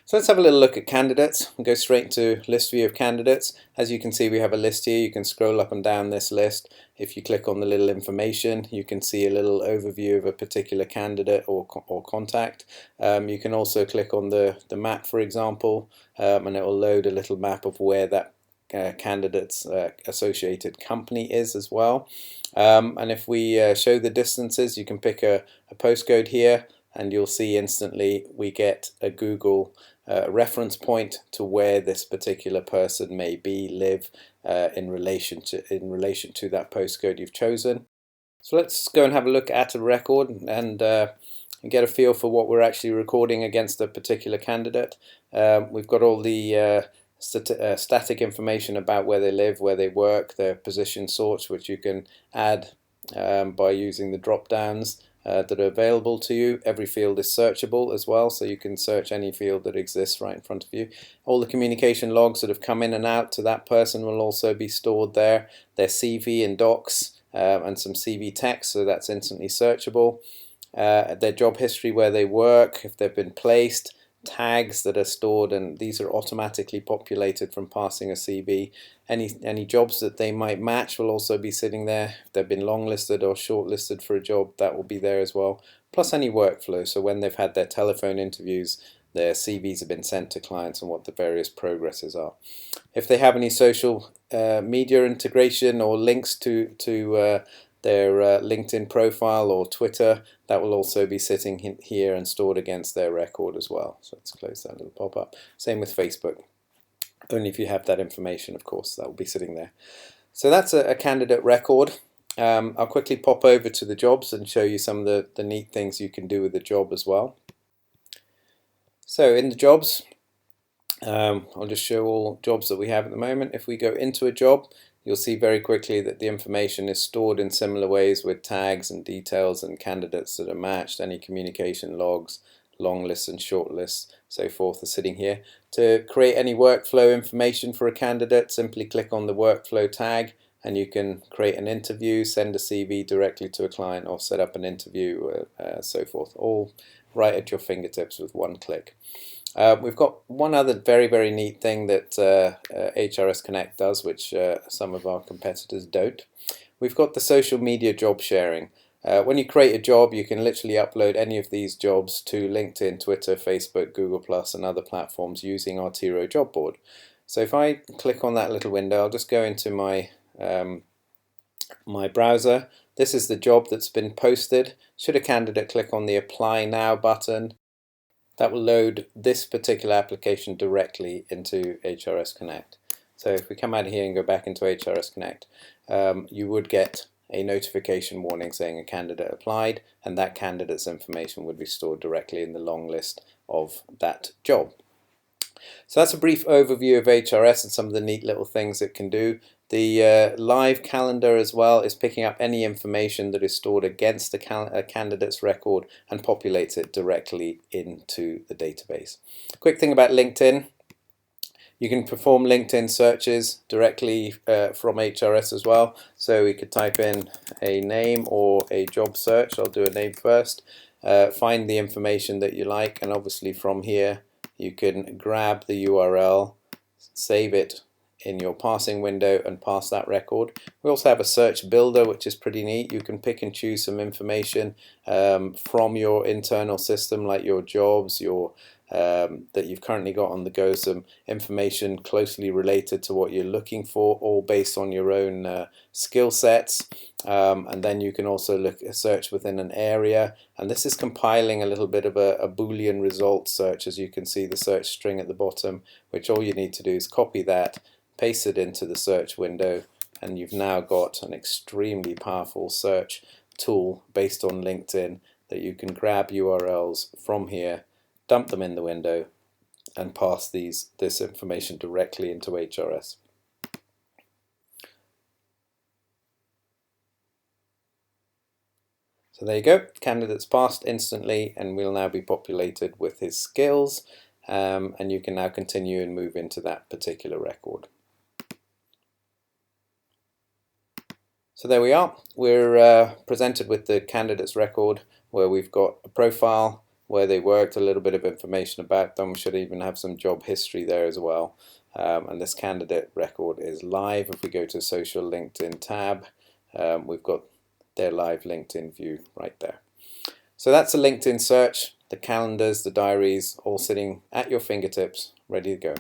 So let's have a little look at candidates. We'll go straight to list view of candidates. As you can see, we have a list here. You can scroll up and down this list. If you click on the little information, you can see a little overview of a particular candidate or contact. You can also click on the map, for example, and it will load a little map of where that candidate's associated company is as well. And if we show the distances, you can pick a postcode here, and you'll see instantly we get a Google reference point to where this particular person may live in relation to that postcode you've chosen. So let's go and have a look at a record and get a feel for what we're actually recording against a particular candidate. We've got all the static information about where they live, where they work, their position sorts, which you can add by using the drop downs that are available to you. Every field is searchable as well, so you can search any field that exists right in front of you. All the communication logs that have come in and out to that person will also be stored there. Their CV and docs and some CV text, so that's instantly searchable. Their job history, where they work, if they've been placed, tags that are stored, and these are automatically populated from passing a CV. Any jobs that they might match will also be sitting there. If they've been longlisted or shortlisted for a job, that will be there as well. Plus any workflow, so when they've had their telephone interviews, their CVs have been sent to clients and what the various progresses are. If they have any social media integration or links to their LinkedIn profile or Twitter, that will also be sitting here and stored against their record as well. So let's close that little pop-up. Same with Facebook. Only if you have that information, of course, that will be sitting there. So that's a candidate record. I'll quickly pop over to the jobs and show you some of the neat things you can do with the job as well. So in the jobs, I'll just show all jobs that we have at the moment. If we go into a job, you'll see very quickly that the information is stored in similar ways with tags and details and candidates that are matched. Any communication logs, long lists and short lists, so forth are sitting here. To create any workflow information for a candidate, simply click on the workflow tag and you can create an interview, send a CV directly to a client, or set up an interview, so forth, all right at your fingertips with one click. We've got one other very neat thing that HRS Connect does, which some of our competitors don't. We've got the social media job sharing. When you create a job, you can literally upload any of these jobs to LinkedIn, Twitter, Facebook, Google+, and other platforms using our Tiro job board. So if I click on that little window, I'll just go into my my browser. This is the job that's been posted. Should a candidate click on the Apply Now button, that will load this particular application directly into HRS Connect. So if we come out of here and go back into HRS Connect, you would get a notification warning saying a candidate applied, and that candidate's information would be stored directly in the long list of that job. So that's a brief overview of HRS and some of the neat little things it can do. The live calendar as well is picking up any information that is stored against a candidate's record and populates it directly into the database. Quick thing about LinkedIn, you can perform LinkedIn searches directly from HRS as well. So we could type in a name or a job search. I'll do a name first. Find the information that you like, and obviously from here you can grab the URL, save it in your parsing window and parse that record. We also have a search builder, which is pretty neat. You can pick and choose some information from your internal system, like your jobs, your that you've currently got on the go, some information closely related to what you're looking for, all based on your own skill sets. And then you can also search within an area, and this is compiling a little bit of a Boolean result search, as you can see the search string at the bottom, which all you need to do is copy that, paste it into the search window, and you've now got an extremely powerful search tool based on LinkedIn that you can grab URLs from here, dump them in the window, and pass this information directly into HRS. So there you go, candidate's passed instantly and will now be populated with his skills, and you can now continue and move into that particular record. So there we are, we're presented with the candidate's record, where we've got a profile where they worked, a little bit of information about them. We should even have some job history there as well. And this candidate record is live. If we go to social LinkedIn tab, we've got their live LinkedIn view right there. So that's a LinkedIn search, the calendars, the diaries, all sitting at your fingertips, ready to go.